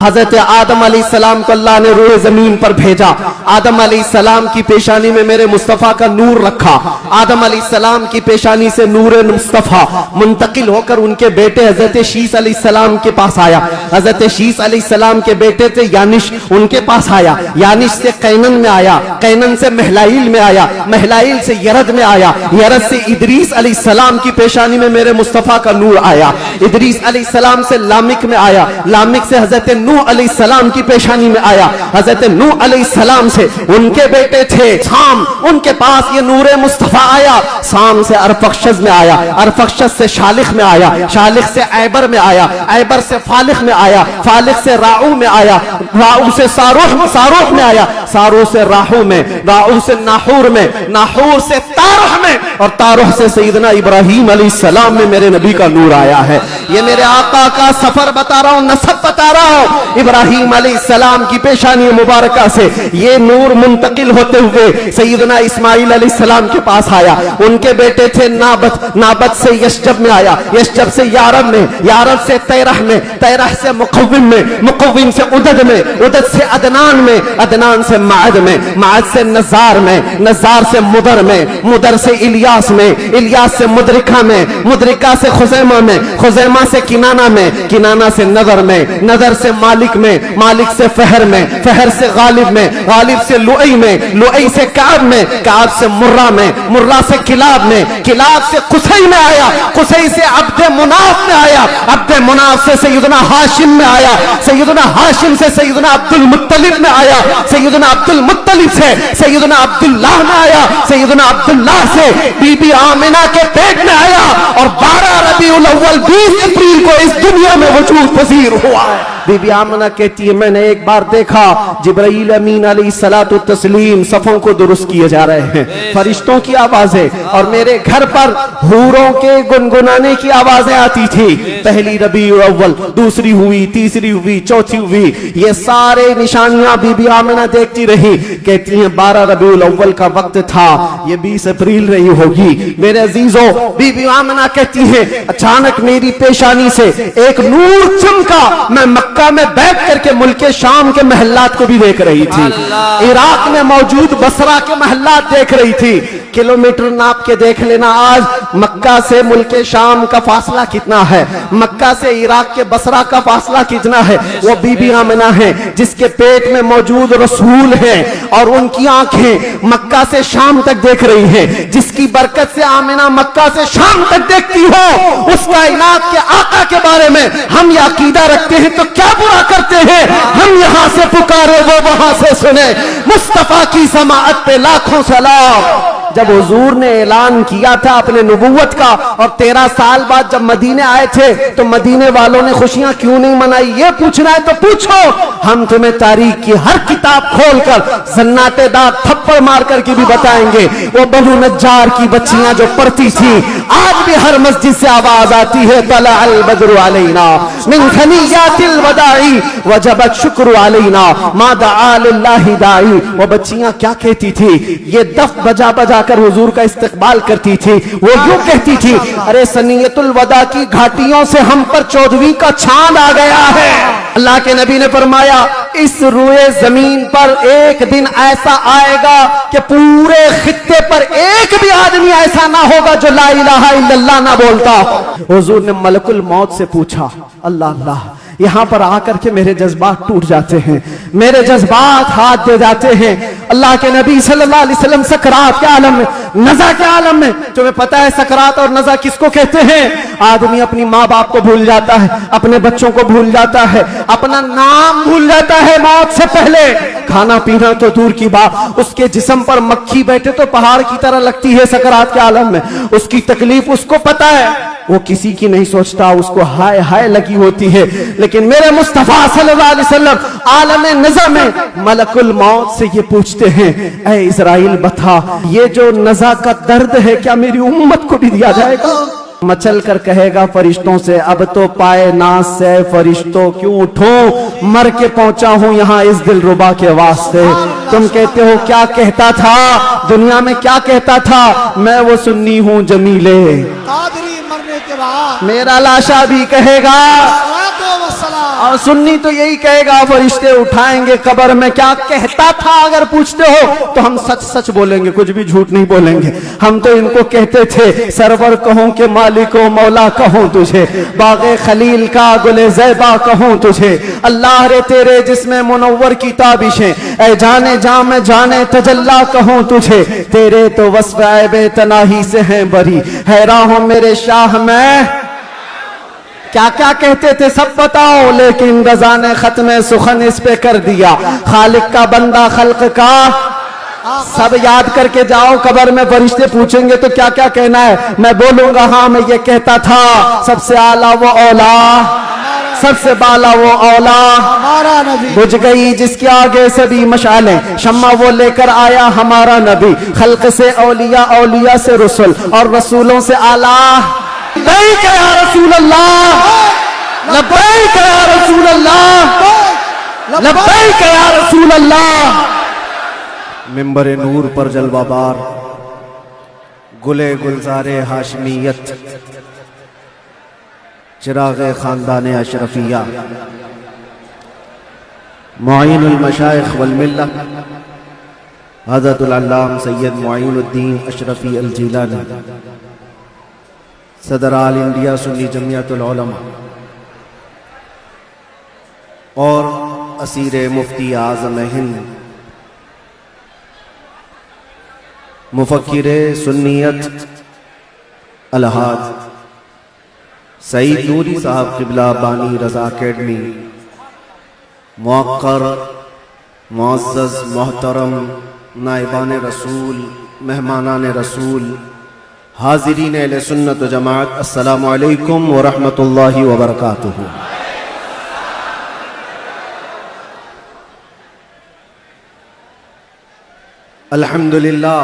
حضرت آدم علیہ السلام کو اللہ نے روح زمین پر بھیجا. آدم علیہ السلام کی پیشانی میں میرے مصطفیٰ کا نور رکھا. آدم علیہ السلام کی پیشانی سے نور مصطفیٰ منتقل ہو کر ان کے بیٹے حضرت شیس علیہ السلام کے پاس آیا. حضرت شیس علیہ السلام کے بیٹے تھے یانش, ان کے پاس آیا. یانش سے قینن میں آیا, قینن سے مہلائیل میں آیا, مہلائیل سے یرد میں آیا, یرد سے ادریس علیہ السلام کی پیشانی میں میرے مصطفیٰ کا نور آیا. ادریس علیہ السلام سے لامک میں آیا, لامک سے حضرت نوح علیہ السلام کی پیشانی میں آیا. حضرت نوح علیہ السلام سے ان کے بیٹے تھے سام, ان کے پاس یہ نور مصطفیٰ آیا. سام سے ارفخشد میں آیا, ارفخشد سے شالخ میں آیا, شالخ سے عیبر میں آیا, عیبر سے فالخ میں آیا, فالخ سے راؤ میں آیا, راؤ سے ساروح میں آیا, ساروح سے راہو میں, راہو سے ناحور میں, ناحور سے تارح میں, اور تارح سے سیدنا ابراہیم علیہ السلام میں میرے نبی کا نور آیا ہے. یہ میرے آقا کا سفر بتا رہا ہوں, نسب بتا رہا ہوں. ابراہیم علیہ السلام کی پیشانی مبارکہ سے یہ نور منتقل ہوتے ہوئے سیدنا اسماعیل علیہ السلام کے پاس آیا. ان کے بیٹے تھے نابت, نابت سے یشجب میں آیا, یشجب سے یارب میں, یارب سے تیرح میں, تیرح سے مقوم میں, مقوم سے عدد میں, عدد سے عدنان میں, عدنان سے معد میں, معد سے نزار میں, نزار سے مدر میں, مدر سے الیاس میں, الیاس سے مدرکہ میں, مدرکہ سے خزیمہ میں, خزیمہ سے کنانہ میں, کنانہ سے نظر میں, نظر سے مالک میں, مالک سے فہر میں, فہر سے غالب میں, غالب سے لؤی میں, لؤی سے کعب میں, کعب سے مرہ میں, مرہ سے کلاب میں, کلاب سے قصی میں آیا, قصی سے عبد مناف میں آیا, عبد مناف سے سیدنا ہاشم میں آیا, سیدنا ہاشم سے سیدنا عبد المطلب میں آیا, سیدنا عبد المطلب سے سیدنا عبداللہ میں آیا, سیدنا عبداللہ سے بی بی آمنہ کے پیٹ میں آیا, اور 12 ربیع الاول 20 اپریل کو اس دنیا میں وجود پذیر ہوا ہے. بی بی آمنہ کہتی ہے میں نے ایک بار دیکھا جبرائیل امین علیہ الصلوۃ والتسلیم صفوں کو درست کیے جا رہے ہیں, فرشتوں کی آوازیں, اور میرے گھر پر حوروں کے گنگنانے کی آوازیں آتی تھی. پہلی ربیع الاول, دوسری ہوئی, تیسری ہوئی, چوتھی ہوئی, یہ سارے نشانیاں بی بی آمنہ دیکھتی رہی. کہتی ہیں 12 ربیع الاول کا وقت تھا, یہ 20 اپریل رہی ہوگی. میرے عزیزوں, بی بی آمنہ کہتی ہیں اچانک میری پیشانی سے ایک نور چمکا, میں مکہ میں بیٹھ کر کے ملک شام کے محلات کو بھی دیکھ رہی تھی, عراق میں موجود بصرہ کے محلات دیکھ رہی تھی. کلومیٹر ناپ کے دیکھ لینا آج مکہ سے ملک شام کا فاصلہ کتنا ہے, مکہ سے عراق کے بصرہ کا فاصلہ کتنا ہے. وہ بی بی آمنہ ہے جس کے پیٹ میں موجود رسول ہیں, اور ان کی آنکھیں مکہ سے شام تک دیکھ رہی ہیں. جس کی برکت سے آمنہ مکہ سے شام تک دیکھتی ہو, اس کائنات کے آقا کے بارے میں ہم یہ عقیدہ رکھتے ہیں تو کیا برا کرتے ہیں. ہم یہاں سے پکارے وہ وہاں سے سنے, مصطفیٰ کی سماعت پہ لاکھوں سلام. جب حضور نے اعلان کیا تھا اپنے نبوت کا, اور 13 سال بعد جب مدینے آئے تھے تو مدینے والوں نے خوشیاں کیوں نہیں منائی, یہ پوچھنا ہے تو پوچھو. ہم تمہیں تاریخ کی ہر کتاب کھول کر زناٹے دار تھپڑ مار کر کے بھی بتائیں گے. وہ بنو نجار کی بچیاں جو پڑھتی تھی, آج بھی ہر مسجد سے آواز آتی ہے طلع البدر علینا من ثنیات الوداع وجبت شکر علینا ما دعا للہ داعی. وہ بچیاں کیا کہتی تھی, یہ دف بجا بجا کر حضور کا استقبال کرتی تھی. وہ یوں کہتی تھی ارے سنیت الوداع کی گھاٹیوں سے ہم پر 14ویں کا چاند آ گیا ہے. اللہ کے نبی نے فرمایا اس روئے زمین پر ایک دن ایسا آئے گا کہ پورے خطے پر ایک بھی آدمی ایسا نہ ہوگا جو لا الہ الا اللہ نہ بولتا. حضور نے ملک الموت سے پوچھا, اللہ اللہ, یہاں پر آ کر کے میرے جذبات ٹوٹ جاتے ہیں, میرے جذبات ہاتھ دے جاتے ہیں. اللہ کے نبی صلی اللہ علیہ وسلم سکرات کے عالم میں, نزع کے عالم میں, تمہیں پتہ ہے سکرات اور نزع کس کو کہتے ہیں؟ آدمی اپنی ماں باپ کو بھول جاتا ہے, اپنے بچوں کو بھول جاتا ہے, اپنا نام بھول جاتا ہے موت سے پہلے. کھانا پینا تو دور کی بات, اس کے جسم پر مکھی بیٹھے تو پہاڑ کی طرح لگتی ہے سکرات کے عالم میں. اس کی تکلیف اس کو پتہ ہے, وہ کسی کی نہیں سوچتا, اس کو ہائے ہائے لگی ہوتی ہے. لیکن میرے مصطفیٰ صلی اللہ علیہ وسلم عالم نزع میں ملک الموت سے یہ پوچھتے ہیں اے اسرائیل بتا, یہ جو نزع کا درد ہے کیا میری امت کو بھی دیا جائے گا؟ مچل کر کہے گا فرشتوں سے اب تو پائے ناز سے فرشتوں کیوں اٹھوں, مر کے پہنچا ہوں یہاں اس دل ربا کے واسطے. تم کہتے ہو کیا کہتا تھا دنیا میں, کیا کہتا تھا, میں وہ سنی ہوں جمیلے. مرنے کے بعد میرا لاشا بھی کہے گا والسلام. اور سنی تو یہی کہے گا فرشتے اٹھائیں گے قبر میں کیا کہتا تھا اگر پوچھتے ہو تو ہم سچ سچ بولیں گے کچھ بھی جھوٹ نہیں بولیں گے. ہم تو ان کو کہتے تھے سرور کہوں کہ مالک و مولا کہوں تجھے باغ خلیل کا گل زیبا کہوں تجھے اللہ رے تیرے جسم منور کی تابشیں اے جانے جاں میں جانے تجلا کہوں تجھے تیرے تو وصف عیب تناہی سے ہیں بری حیراں ہوں میرے شاہ میں کیا کیا کہتے تھے سب بتاؤ لیکن رضا نے ختم سخن اس پہ کر دیا خالق کا بندہ خلق کا سب یاد کر کے جاؤ قبر میں فرشتے پوچھیں گے تو کیا کیا کہنا ہے میں بولوں گا ہاں میں یہ کہتا تھا سب سے اعلیٰ وہ اولا سب سے بالا وہ اولا ہمارا نبی بجھ گئی جس کے آگے سبھی مشعلیں شمع وہ لے کر آیا ہمارا نبی خلق سے اولیاء اولیاء سے رسول اور رسولوں سے اعلیٰ لبیک یا رسول اللہ لبیک یا رسول اللہ لبیک یا رسول اللہ. منبر نور پر جلوہ بار گلے گلزار ہاشمیت چراغ خاندان اشرفیہ معین المشائخ والملہ حضرت العلام سید معین الدین اشرفی الجیلانی صدر آل انڈیا سنی جمعیت العلماء اور اسیر مفتی اعظم ہند مفکر سنیت الحاج سعید نوری صاحب قبلہ بانی رضا اکیڈمی موقر معزز محترم نائبان رسول مہمانان رسول حاضرین اہل سنت و جماعت السلام علیکم ورحمۃ اللہ وبرکاتہ. الحمدللہ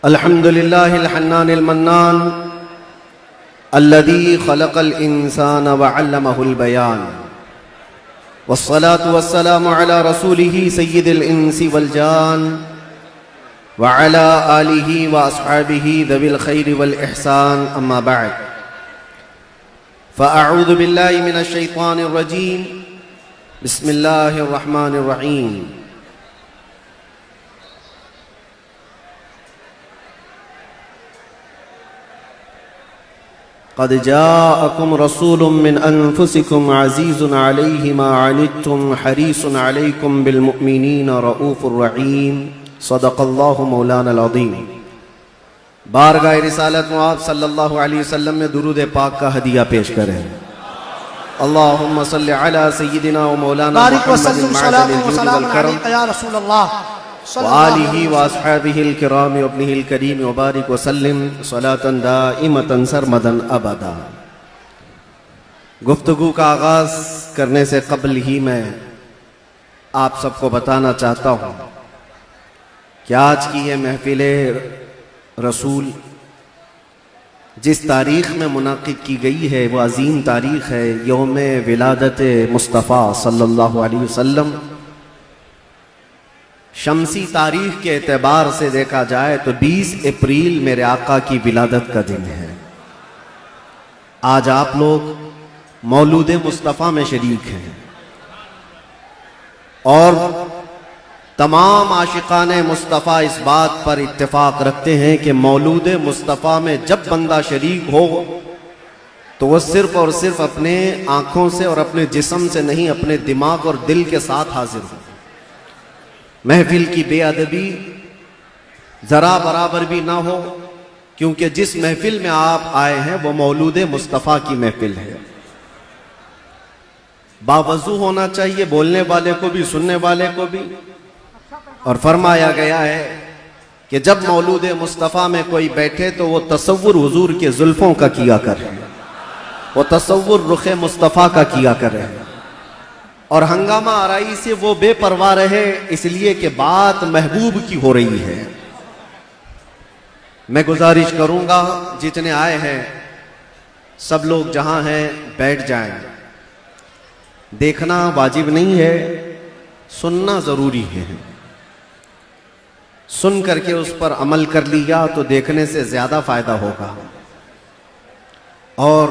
الحمدللہ الحنان المنان الذي خلق الإنسان وعلمه البيان والصلاة والسلام على رسوله سيد الإنس والجان وعلى آله وأصحابه ذوي الخير والإحسان أما بعد فأعوذ بالله من الشيطان الرجيم بسم الله الرحمن الرحيم قد جاءكم رسول من أنفسكم عزيز عليه ما عنتم حريص عليكم بالمؤمنين رؤوف رحيم صدق الله مولانا العظيم. بارگاہ رسالت معاذ صلی اللہ علیہ وسلم میں درود پاک کا ہدیہ پیش کریں. اللہم صلی علی سیدنا و مولانا بارک محمد وسلم معدن صلاة الجود وسلام والکرم علیک یا رسول اللہ وآلہ واصحابہ الکرام وابنہ الکریم وبارک وسلم صلاة دائمتا سرمدا ابدا. گفتگو کا آغاز کرنے سے قبل ہی میں آپ سب کو بتانا چاہتا ہوں کہ آج کی یہ محفل رسول جس تاریخ میں منعقد کی گئی ہے وہ عظیم تاریخ ہے یوم ولادت مصطفیٰ صلی اللہ علیہ وسلم. شمسی تاریخ کے اعتبار سے دیکھا جائے تو 20 اپریل میرے آقا کی ولادت کا دن ہے. آج آپ لوگ مولود مصطفیٰ میں شریک ہیں اور تمام عاشقان مصطفیٰ اس بات پر اتفاق رکھتے ہیں کہ مولود مصطفیٰ میں جب بندہ شریک ہو تو وہ صرف اور صرف اپنے آنکھوں سے اور اپنے جسم سے نہیں اپنے دماغ اور دل کے ساتھ حاضر ہو. محفل کی بے ادبی ذرا برابر بھی نہ ہو کیونکہ جس محفل میں آپ آئے ہیں وہ مولود مصطفیٰ کی محفل ہے. باوضو ہونا چاہیے بولنے والے کو بھی سننے والے کو بھی. اور فرمایا گیا ہے کہ جب مولود مصطفیٰ میں کوئی بیٹھے تو وہ تصور حضور کے زلفوں کا کیا کرے وہ تصور رخ مصطفیٰ کا کیا کرے اور ہنگامہ آرائی سے وہ بے پرواہ رہے اس لیے کہ بات محبوب کی ہو رہی ہے. میں گزارش کروں گا جتنے آئے ہیں سب لوگ جہاں ہیں بیٹھ جائیں. دیکھنا واجب نہیں ہے سننا ضروری ہے. سن کر کے اس پر عمل کر لیا تو دیکھنے سے زیادہ فائدہ ہوگا. اور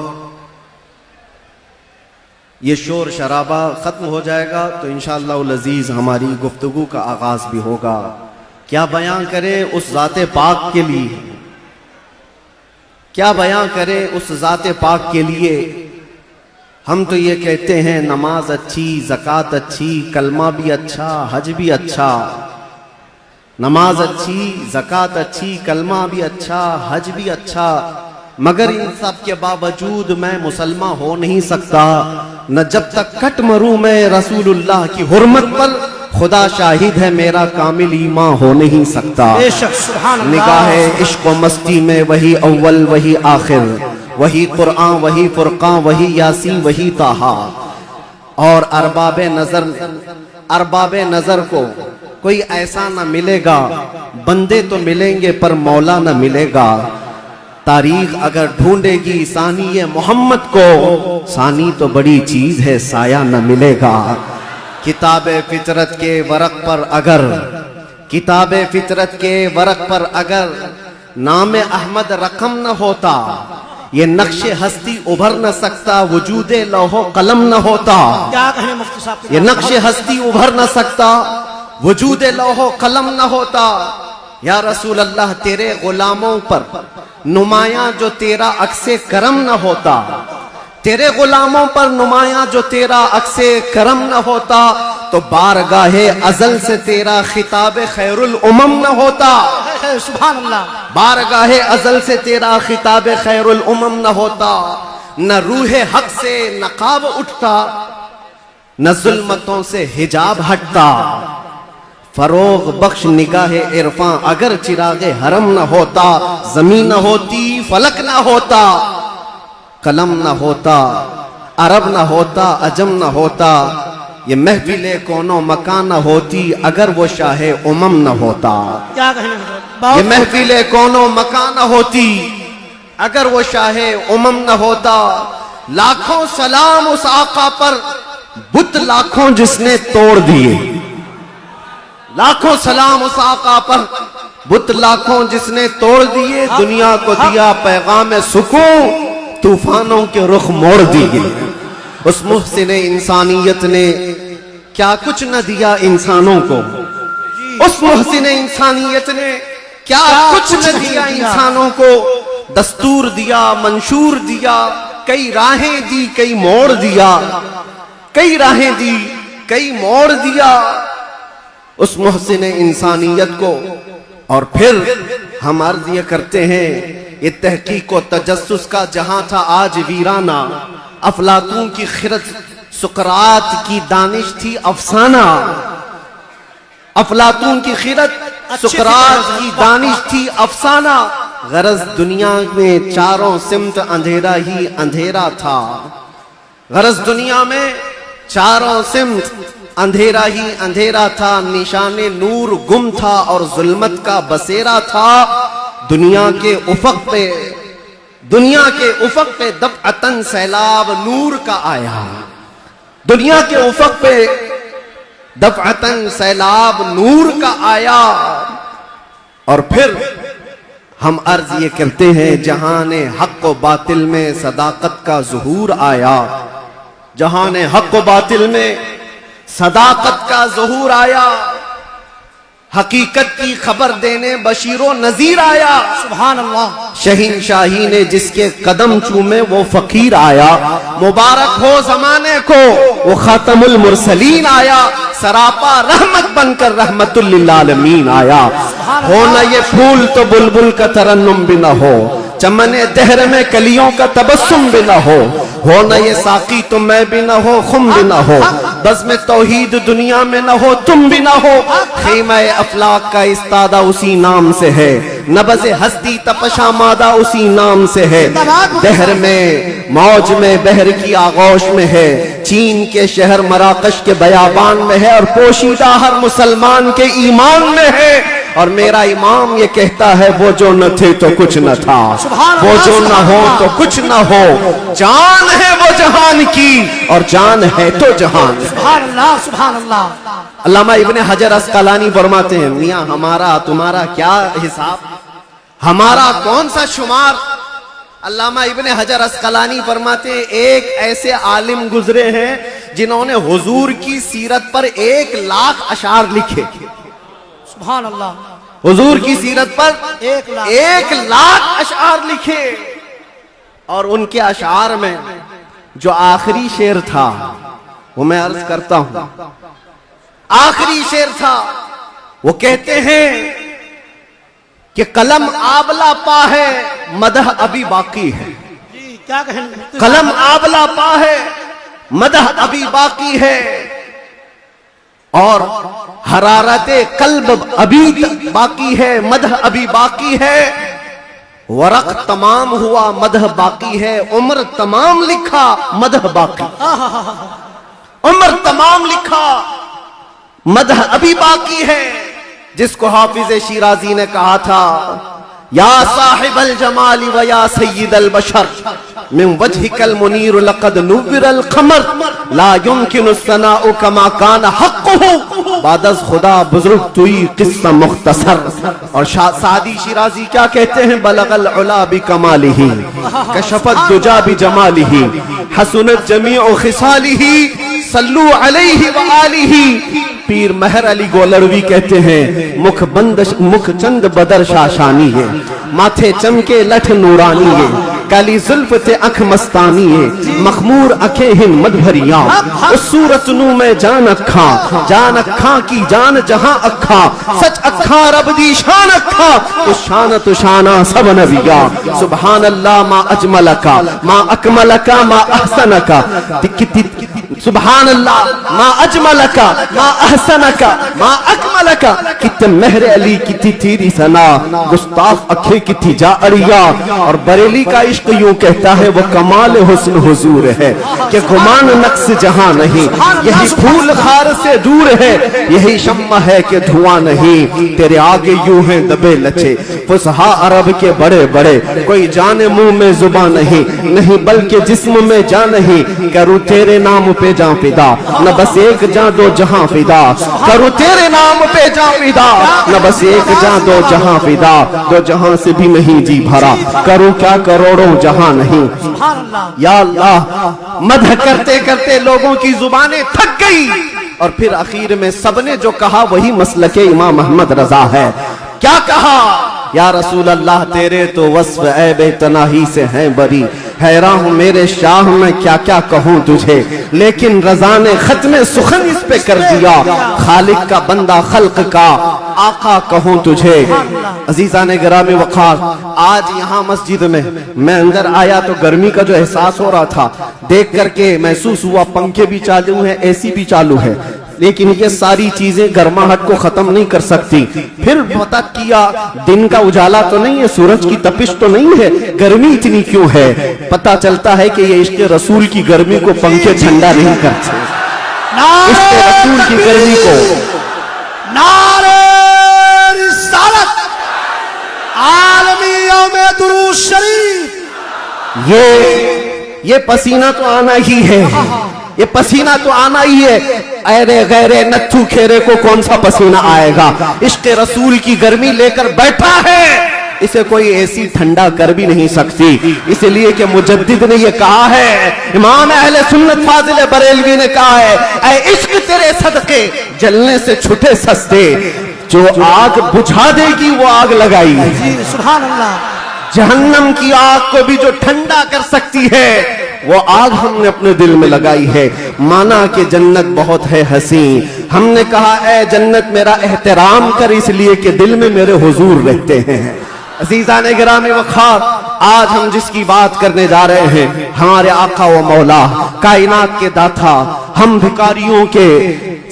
یہ شور شرابہ ختم ہو جائے گا تو انشاءاللہ العزیز ہماری گفتگو کا آغاز بھی ہوگا. کیا بیان کریں اس ذات پاک کے لیے, کیا بیان کریں اس ذات پاک کے لیے. ہم تو یہ کہتے ہیں نماز اچھی, زکوٰۃ اچھی, کلمہ بھی اچھا, حج بھی اچھا. نماز اچھی, زکوٰۃ اچھی, کلمہ بھی اچھا, حج بھی اچھا, مگر ان سب کے باوجود میں مسلمان ہو نہیں سکتا نہ جب تک کٹ مروں میں رسول اللہ کی حرمت پر. خدا شاہد ہے میرا کامل ایمان ہو نہیں سکتا. بے شک سبحان اللہ. نگاہ عشق و مستی میں وہی اول وہی آخر, وہی قرآن وہی فرقان وہی یاسین وہی طٰہٰ. اور ارباب نظر کو کوئی ایسا نہ ملے گا, بندے تو ملیں گے پر مولا نہ ملے گا. تاریخ اگر ڈھونڈے گی ثانی محمد کو, ثانی تو بڑی چیز ہے سایہ نہ ملے گا. کتاب فطرت کے ورق پر اگر, کتاب فطرت کے ورق پر اگر نام احمد رقم نہ ہوتا, یہ نقش ہستی ابھر نہ سکتا وجود لوح و قلم نہ ہوتا. کیا کہیں مفتی صاحب, یہ نقش ہستی ابھر نہ سکتا وجود لوح و قلم نہ ہوتا. یا رسول اللہ تیرے غلاموں پر نمایاں جو تیرا عکس کرم نہ ہوتا, تیرے غلاموں پر نمایاں جو تیرا عکس کرم نہ ہوتا, تو بارگاہ ازل سے تیرا خطاب خیر الامم نہ ہوتا. سبحان اللہ. بارگاہ ازل سے تیرا خطاب خیر الامم نہ ہوتا. نہ روح حق سے نقاب اٹھتا, نہ ظلمتوں سے حجاب ہٹتا. فروغ بخش نگاہ عرفاں اگر چراغ حرم نہ ہوتا, زمین نہ ہوتی, فلک نہ ہوتا, قلم نہ ہوتا, عرب نہ ہوتا, عجم نہ ہوتا, یہ محفل کون و مکان نہ ہوتی اگر وہ شاہ امم نہ ہوتا. کیا کہیں یہ محفل کون و مکان نہ ہوتی اگر وہ شاہ امم نہ ہوتا. لاکھوں سلام اس آقا پر, بت لاکھوں جس نے توڑ دیے. لاکھوں سلام اس آقا پر, بت لاکھوں جس نے توڑ دیے. دنیا کو دیا پیغام سکون, طوفانوں کے رخ موڑ دیے. اس محسن انسانیت نے کیا کچھ نہ دیا انسانوں کو, اس محسن انسانیت نے کیا کچھ نہ دیا انسانوں کو. دستور دیا, منشور دیا, کئی راہیں دی, کئی موڑ دیا, کئی راہیں دی, کئی موڑ دیا اس محسن انسانیت کو. اور پھر ہم عرض یہ کرتے ہیں, یہ تحقیق و تجسس کا جہاں تھا آج ویرانہ. افلاطون کی خرد, سقراط کی دانش تھی افسانہ. افلاطون کی خرد, سقراط کی دانش تھی افسانہ. غرض دنیا میں چاروں سمت اندھیرا ہی اندھیرا تھا. غرض دنیا میں چاروں سمت اندھیرا ہی اندھیرا تھا. نشان نور گم تھا اور ظلمت کا بسیرا تھا. دنیا کے افق پہ دفعتاً سیلاب نور کا آیا. دنیا کے افق پہ دفعتاً سیلاب نور کا آیا. اور پھر ہم عرض یہ کرتے ہیں, جہان حق و باطل میں صداقت کا ظہور آیا. جہان حق و باطل میں صداقت کا ظہور آیا. حقیقت کی خبر دینے بشیر و نذیر آیا. سبحان اللہ. شہنشاہی نے جس کے قدم چومے وہ فقیر آیا. مبارک ہو زمانے کو وہ خاتم المرسلین آیا. سراپا رحمت بن کر رحمت للعالمین آیا. ہو نہ یہ پھول تو بلبل کا ترنم بھی نہ ہو, چمن دہر میں کلیوں کا تبسم بھی نہ ہو نہ یہ ساقی تو میں بھی نہ ہو, خم بھی نہ ہو, بزم توحید دنیا میں نہ ہو, تم بھی نہ ہو. خیمہ افلاک کا استادہ اسی نام سے ہے, نبض ہستی تپشا مادہ اسی نام سے ہے. دہر میں موج میں بحر کی آغوش میں ہے, چین کے شہر مراکش کے بیابان میں ہے, اور پوشیدہ ہر مسلمان کے ایمان میں ہے. اور میرا امام یہ کہتا ہے, وہ جو نہ تھے تو کچھ نہ تھا, وہ جو نہ ہو تو کچھ نہ ہو. جان ہے وہ جہان کی اور جان ہے تو جہان. سبحان اللہ سبحان اللہ. علامہ ابن حجر اسقلانی فرماتے ہیں, میاں ہمارا تمہارا کیا حساب, ہمارا کون سا شمار, علامہ ابن حجر اسقلانی فرماتے ہیں ایک ایسے عالم گزرے ہیں جنہوں نے حضور کی سیرت پر 1,00,000 اشعار لکھے. سبحان اللہ. حضور کی سیرت پر 1,00,000 1,00,000 اشعار لکھے. اور ان کے اشعار میں جو آخری شعر تھا وہ میں عرض کرتا ہوں. آخری شعر تھا وہ کہتے ہیں کہ قلم آبلا پا ہے مدح ابھی باقی ہے. جی کیا کہیں. قلم آبلا پا ہے مدح ابھی باقی ہے اور حرارت قلب ابھی باقی ہے مدح ابھی باقی ہے. ورق تمام ہوا مدح باقی ہے عمر تمام لکھا مدح باقی. عمر تمام لکھا مدح ابھی باقی ہے. جس کو حافظ شیرازی نے کہا تھا یا صاحب الجمال و یا سید البشر من وجهك المنیر لقد نور القمر لا يمكن الثناء كما كان حقه بعد از خدا بزرگ توئی قصہ مختصر. اور سعدی شیرازی کیا کہتے ہیں بلغ العلا بکمالہ کشف الدجا بجمالہ حسنت جمیع خصالہ صلو علیہ وآلہ. پیر مہر علی گولروی کہتے ہیں مکھ چند بدر شاشانی ہے ماتھے چمکے لٹھ نورانی ہے کالی زلف تے اکھ مستانی ہے مخمور اکھیں ہن مد بھریاں اس صورت نو میں جان اکھاں کی جان جہاں اکھاں سچ اکھاں رب دی شان اکھاں اس شان تو شانہ سب نبیاں. سبحان اللہ ما اجملکا ما اکملکا ما احسنکا. سبحان اللہ ما اجملکا ما احسنکا ما اکملکا. کتنے مہر علی کتنی تیری ثنا گستاخ اکھے کتنی جا اڑیا. اور بریلی کا عشق یوں کہتا ہے وہ کمال حسن حضور ہے کہ گمان نقص جہاں نہیں. یہی پھول خار سے دور ہے یہی شمع ہے کہ دھواں نہیں. تیرے آگے یوں ہیں دبے لچے فصحا عرب کے بڑے بڑے کوئی جانے منہ میں زبان نہیں بلکہ جسم میں جان نہیں. کروں تیرے نام پہ جان فدا نہ بس ایک جان دو جہاں فدا. کروں تیرے نام پہ جان فدا نہ بس ایک جان دو جہاں فدا. دو جہاں سے بھی نہیں جی بھرا کروں کیا کروڑوں جہاں نہیں. سبحان اللہ. یا اللہ مدح کرتے کرتے لوگوں کی زبانیں تھک گئی اور پھر اخیر میں سب نے جو کہا وہی مسلک امام احمد رضا ہے. کیا کہا یا رسول اللہ تیرے تو وصف عیب تناہی سے ہیں بری. حیران ہوں میرے شاہ میں کیا کیا کہوں تجھے لیکن رضا نے ختم سخن اس پہ کر دیا. خالق کا بندہ خلق کا آقا کہوں تجھے. عزیزان گرامی وقار آج یہاں مسجد میں اندر آیا تو گرمی کا جو احساس ہو رہا تھا دیکھ کر کے محسوس ہوا پنکھے بھی چالو ہیں اے سی بھی چالو ہے لیکن یہ ساری چیزیں گرماہٹ کو ختم نہیں کر سکتی. پھر پتہ کیا دن کا اجالا تو نہیں ہے سورج کی تپش تو نہیں ہے گرمی اتنی کیوں ہے. پتہ چلتا ہے کہ یہ عشق رسول کی گرمی کو پنکھے ٹھنڈا نہیں کرتے. عشق رسول کی گرمی کو نعرہ رسالت عالمی یوم درود شریف. یہ پسینہ تو آنا ہی ہے یہ پسینہ تو آنا ہی ہے. ایرے غیرے نتھو کھیرے کو کون سا پسینہ آئے گا. عشق رسول کی گرمی لے کر بیٹھا ہے اسے کوئی ایسی ٹھنڈا کر بھی نہیں سکتی. اس لیے کہ مجدد نے یہ کہا ہے امام اہل سنت فاضل بریلوی نے کہا ہے اے عشق تیرے صدقے جلنے سے چھٹے سستے. جو آگ بجھا دے گی وہ آگ لگائی. جی سبحان اللہ. جہنم کی آگ کو بھی جو ٹھنڈا کر سکتی ہے وہ آگ ہم نے اپنے دل میں لگائی ہے. مانا کہ جنت بہت ہے حسین. ہم نے کہا اے جنت میرا احترام کر اس لیے کہ دل میں میرے حضور رہتے ہیں. عزیزان گرامی وقار آج ہم جس کی بات کرنے جا رہے ہیں ہمارے آقا و مولا کائنات کے داتا ہم بھکاریوں کے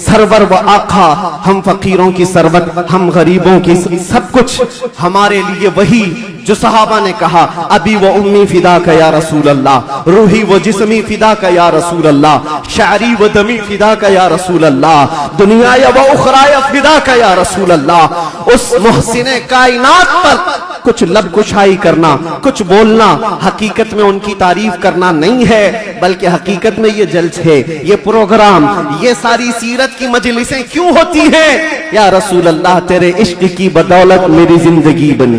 سرور و آقا ہم فقیروں کی سربت ہم غریبوں کی سب کچھ ہمارے لیے وہی جو صحابہ نے کہا ابی و امی فدا کا یا رسول اللہ روحی و جسمی فدا کا یا رسول اللہ شعری و دمی فدا کا یا رسول اللہ دنیا و اخرى فدا کا یا رسول اللہ. اس محسن کائنات پر کچھ لب کشائی کرنا کچھ بولنا حقیقت میں ان کی تعریف کرنا نہیں ہے بلکہ حقیقت میں یہ جلسے یہ پروگرام یہ ساری سیرت کی مجلسیں کیوں ہوتی ہیں. یا رسول اللہ تیرے عشق کی بدولت میری زندگی بنی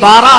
12